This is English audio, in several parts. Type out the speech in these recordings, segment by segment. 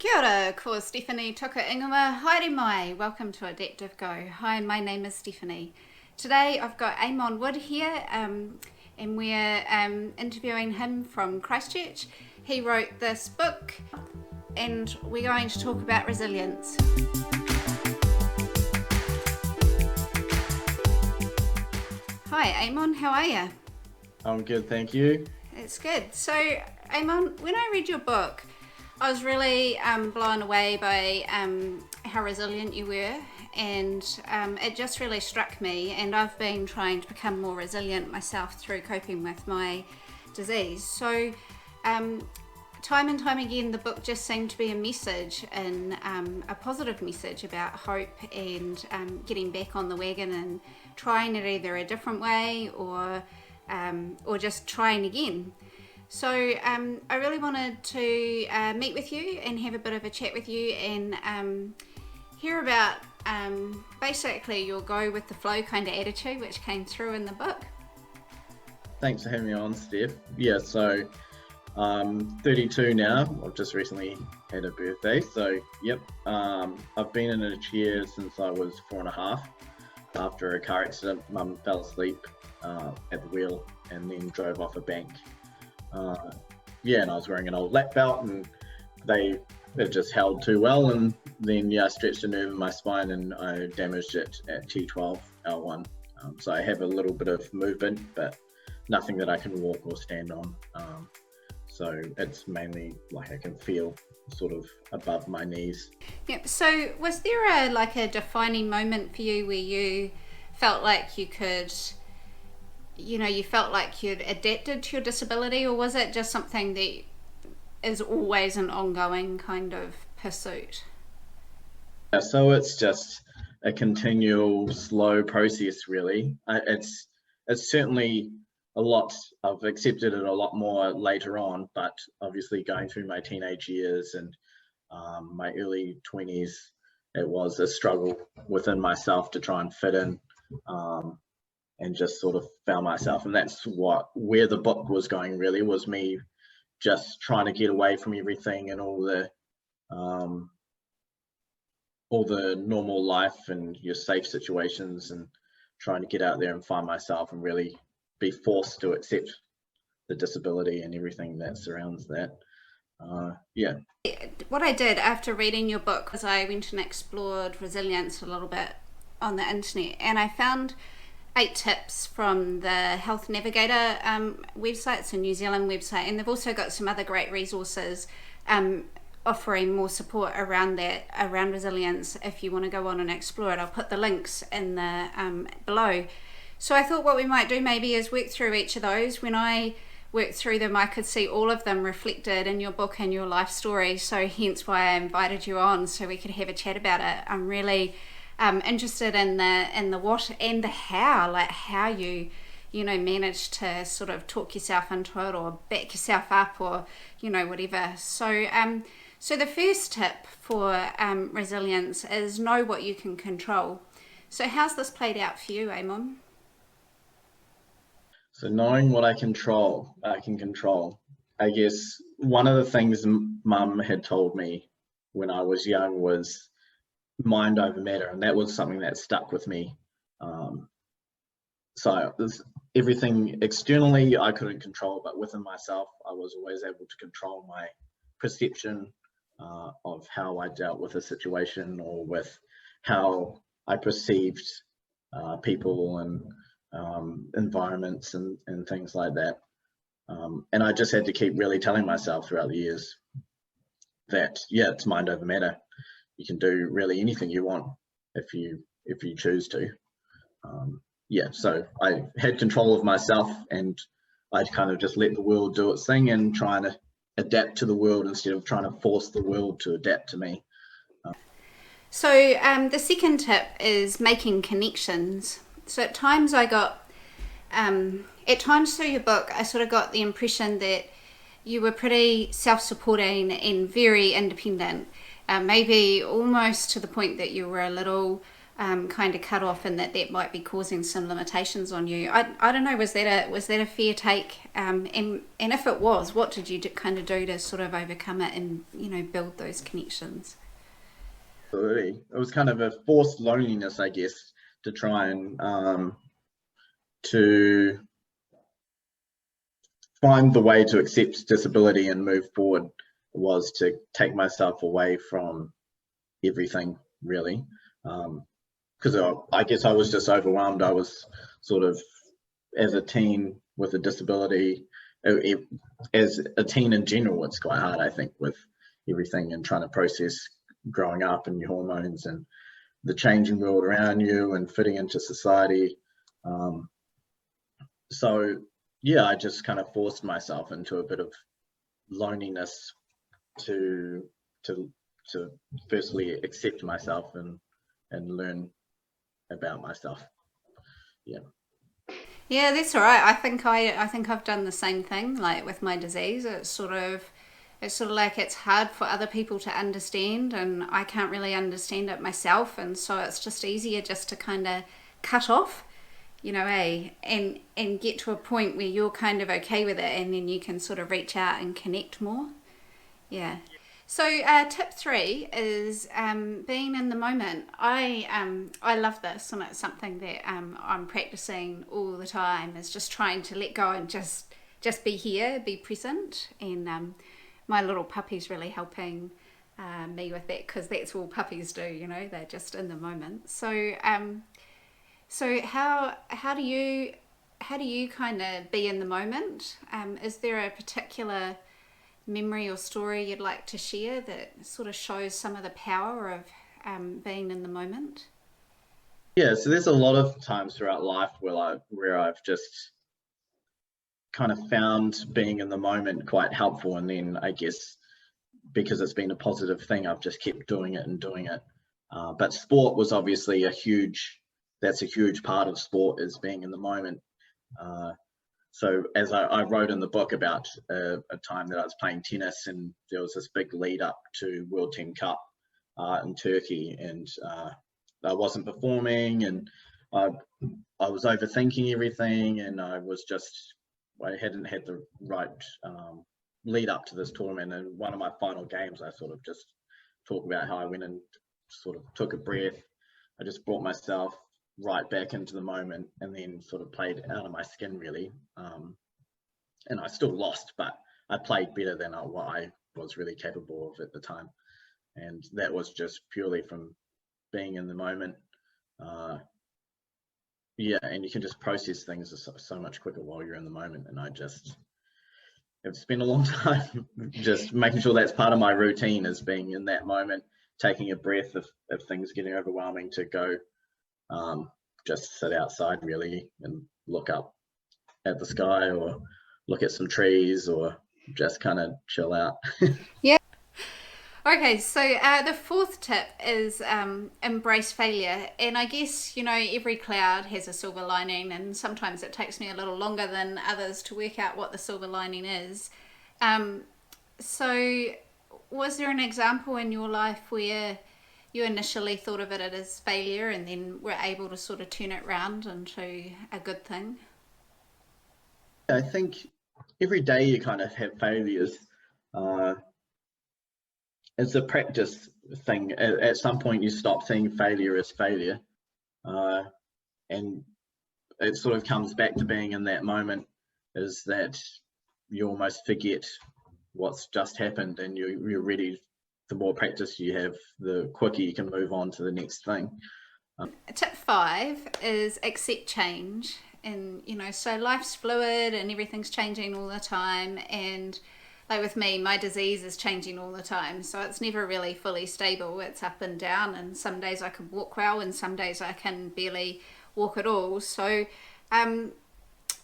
Kia ora, ko Stephanie toka ingoa, haere mai, welcome to Adaptive Go. Hi, my name is Stephanie. Today I've got Eamon Wood here and we're interviewing him from Christchurch. He wrote this book and we're going to talk about resilience. Hi Eamon, how are you? I'm good, thank you. It's good. So Eamon, when I read your book, I was really blown away by how resilient you were, and it just really struck me, and I've been trying to become more resilient myself through coping with my disease. So time and time again the book just seemed to be a message, and a positive message about hope and getting back on the wagon and trying it either a different way or just trying again. So I really wanted to meet with you and have a bit of a chat with you and hear about basically your go with the flow kind of attitude which came through in the book. Thanks for having me on, Steph. Yeah, so I'm 32 now. I've just recently had a birthday. So, yep, I've been in a chair since I was 4.5. After a car accident, Mum fell asleep at the wheel and then drove off a bank. And I was wearing an old lap belt and it just held too well, and then I stretched a nerve in my spine and I damaged it at T12 L1. So I have a little bit of movement, but nothing that I can walk or stand on. So it's mainly like I can feel sort of above my knees. Yep. So was there a defining moment for you where you felt like you could, you felt like you'd adapted to your disability, or was it just something that is always an ongoing kind of pursuit? So it's just a continual slow process, really. It's certainly a lot. I've accepted it a lot more later on, but obviously going through my teenage years and my early 20s, it was a struggle within myself to try and fit in. And just sort of found myself, and that's where the book was going, really, was me just trying to get away from everything and all the normal life and your safe situations, and trying to get out there and find myself and really be forced to accept the disability and everything that surrounds that. What I did after reading your book was I went and explored resilience a little bit on the internet, and I found 8 tips from the Health Navigator website, it's a New Zealand website, and they've also got some other great resources offering more support around resilience if you want to go on and explore it. I'll put the links in the below. So I thought what we might do maybe is work through each of those. When I worked through them, I could see all of them reflected in your book and your life story, so hence why I invited you on so we could have a chat about it. I'm really interested in the what and the how, like how you manage to sort of talk yourself into it or back yourself up or whatever. So the first tip for resilience is know what you can control. So how's this played out for you, Eamon? So knowing what I can control. I guess one of the things Mum had told me when I was young was mind over matter, and that was something that stuck with me. So everything externally I couldn't control, but within myself I was always able to control my perception of how I dealt with a situation, or with how I perceived people and environments and things like that. And I just had to keep really telling myself throughout the years that it's mind over matter. You can do really anything you want if you choose to. So I had control of myself, and I'd kind of just let the world do its thing and trying to adapt to the world instead of trying to force the world to adapt to me. So the second tip is making connections. So at times through your book, I sort of got the impression that you were pretty self-supporting and very independent. Maybe almost to the point that you were a little kind of cut off, and that might be causing some limitations on you. I don't know. Was that a fair take? And if it was, what did you kind of do to sort of overcome it and build those connections? Absolutely. It was kind of a forced loneliness, I guess, to try and to find the way to accept disability and move forward was to take myself away from everything, really. Because I guess I was just overwhelmed. I was sort of, as a teen with a disability, as a teen in general, it's quite hard, I think, with everything and trying to process growing up and your hormones and the changing world around you and fitting into society. So yeah, I just kind of forced myself into a bit of loneliness to to to firstly accept myself and learn about myself. Yeah. Yeah, that's all right. I think I've done the same thing. Like with my disease, it's sort of like it's hard for other people to understand, and I can't really understand it myself, and so it's just easier just to kind of cut off, and get to a point where you're kind of okay with it, and then you can sort of reach out and connect more. Yeah. So tip three is being in the moment. I love this, and it's something that I'm practicing all the time. Is just trying to let go and just be here, be present, and my little puppy's really helping me with that, because that's all puppies do. They're just in the moment. So how do you kind of be in the moment? Is there a particular memory or story you'd like to share that sort of shows some of the power of being in the moment? Yeah, so there's a lot of times throughout life where I've just kind of found being in the moment quite helpful, and then I guess because it's been a positive thing, I've just kept doing it and doing it. But sport was obviously that's a huge part of sport, is being in the moment. Uh, so as I wrote in the book about a time that I was playing tennis, and there was this big lead up to World Team Cup in Turkey, and I wasn't performing, and I, I was overthinking everything, and I hadn't had the right lead up to this tournament. And one of my final games, I sort of just talk about how I went and sort of took a breath. I just brought myself right back into the moment, and then sort of played out of my skin, really. And I still lost, but I played better than what I was really capable of at the time. And that was just purely from being in the moment. Yeah, and you can just process things so much quicker while you're in the moment. And I've spent a long time just making sure that's part of my routine, is being in that moment, taking a breath if things are getting overwhelming, to go just sit outside, really, and look up at the sky, or look at some trees, or just kind of chill out. Yeah. Okay, so the fourth tip is embrace failure. And I guess, every cloud has a silver lining, and sometimes it takes me a little longer than others to work out what the silver lining is. Um, so, was there an example in your life where you initially thought of it as failure and then were able to sort of turn it around into a good thing? I think every day you kind of have failures. Uh, it's a practice thing. At some point, you stop seeing failure as failure, uh, and it sort of comes back to being in that moment. Is that you almost forget what's just happened, and you're ready. The more practice you have, the quicker you can move on to the next thing. Tip five is accept change. And, so life's fluid and everything's changing all the time. And like with me, my disease is changing all the time. So it's never really fully stable. It's up and down. And some days I can walk well, and some days I can barely walk at all. So,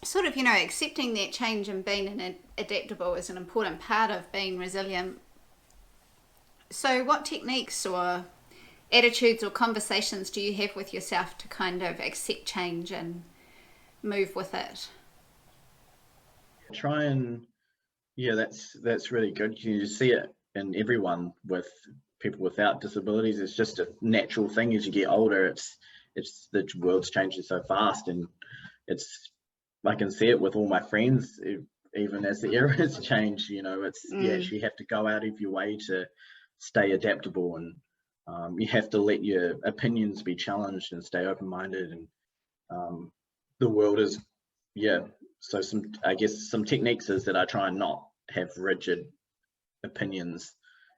sort of, accepting that change and being adaptable is an important part of being resilient. So, what techniques or attitudes or conversations do you have with yourself to kind of accept change and move with it? Try and Yeah, that's really good. You see it in everyone, with people without disabilities. It's just a natural thing as you get older. It's the world's changing so fast, and I can see it with all my friends. Even as the eras change, you actually have to go out of your way to stay adaptable, and you have to let your opinions be challenged and stay open-minded. And the world is, so some techniques is that I try and not have rigid opinions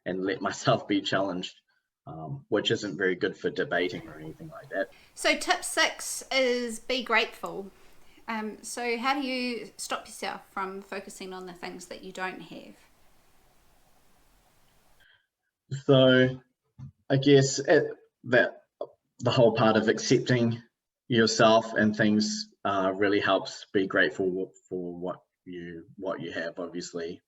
and let myself be challenged, which isn't very good for debating or anything like that. So tip 6 is be grateful. So how do you stop yourself from focusing on the things that you don't have? So I guess that the whole part of accepting yourself and things really helps be grateful for what you have, obviously.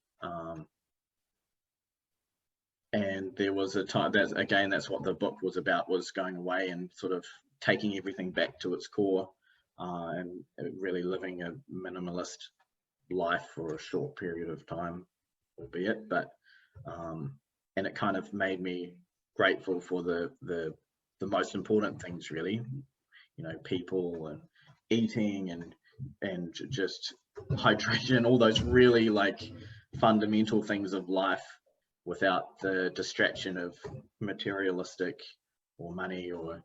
And there was a time that's what the book was about, was going away and sort of taking everything back to its core, and really living a minimalist life for a short period of time, albeit, but and it kind of made me grateful for the most important things, really, people and eating and just hydration, all those really like fundamental things of life, without the distraction of materialistic or money or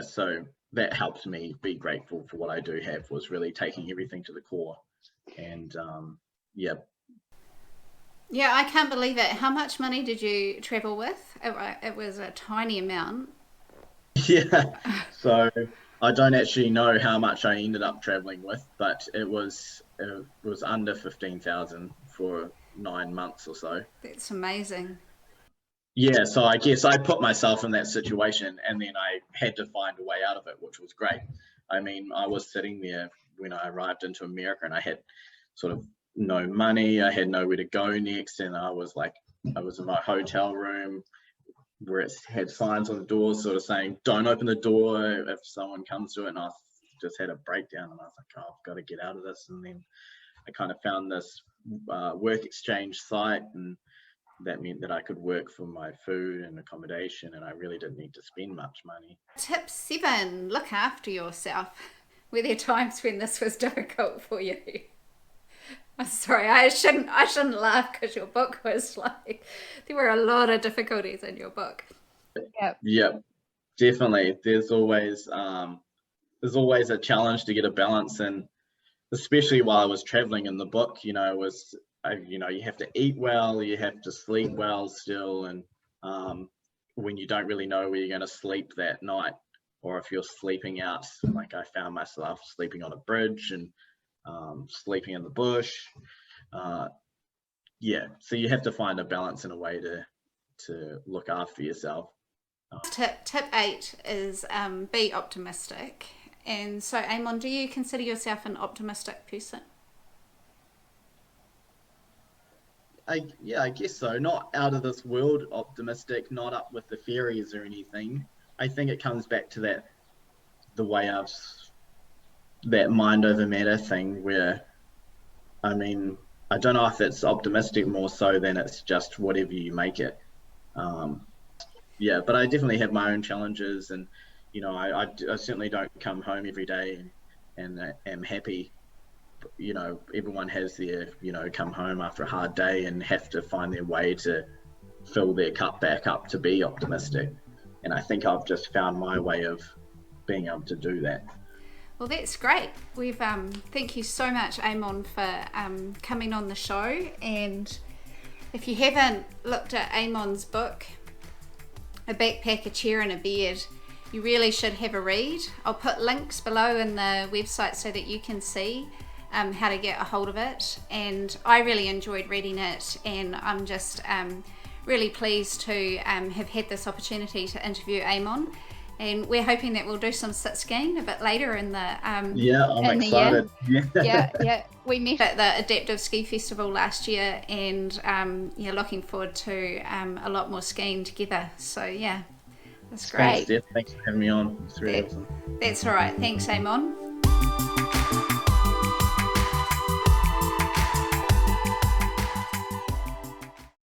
so that helps me be grateful for what I do have, was really taking everything to the core. And I can't believe it. How much money did you travel with? It was a tiny amount. So I don't actually know how much I ended up traveling with, but it was under 15,000 for 9 months or so. That's amazing. So I guess I put myself in that situation, and then I had to find a way out of it, which was great. I mean, I was sitting there when I arrived into America, and I had sort of no money. I had nowhere to go next, and I was in my hotel room where it had signs on the doors sort of saying, "Don't open the door if someone comes to it." And I just had a breakdown, and I was like, "Oh, I've got to get out of this." And then I kind of found this work exchange site, and that meant that I could work for my food and accommodation, and I really didn't need to spend much money. Tip 7, look after yourself. Were there times when this was difficult for you? I'm sorry, I shouldn't laugh, because your book was like, there were a lot of difficulties in your book. Yeah, definitely. There's always a challenge to get a balance, and especially while I was traveling in the book, you have to eat well, you have to sleep well still, and when you don't really know where you're going to sleep that night, or if you're sleeping out, like I found myself sleeping on a bridge and sleeping in the bush. So you have to find a balance in a way to look after yourself. Tip 8 is be optimistic. And so, Eamon, do you consider yourself an optimistic person? I guess so. Not out of this world optimistic, not up with the fairies or anything. I think it comes back to that mind over matter thing, where, I mean, I don't know if it's optimistic more so than it's just whatever you make it. But I definitely have my own challenges, and I certainly don't come home every day and am happy. Everyone has their, come home after a hard day and have to find their way to fill their cup back up to be optimistic. And I think I've just found my way of being able to do that. Well, that's great. We've thank you so much, Eamon, for coming on the show. And if you haven't looked at Eamon's book, A Backpack, a Chair and a Bed, you really should have a read. I'll put links below in the website so that you can see how to get a hold of it. And I really enjoyed reading it, and I'm just really pleased to have had this opportunity to interview Eamon. And we're hoping that we'll do some sit skiing a bit later in the I'm excited. We met at the Adaptive Ski Festival last year, and looking forward to a lot more skiing together. So that's great. Thanks for having me on. It's really awesome. That's all right. Thanks, Eamon.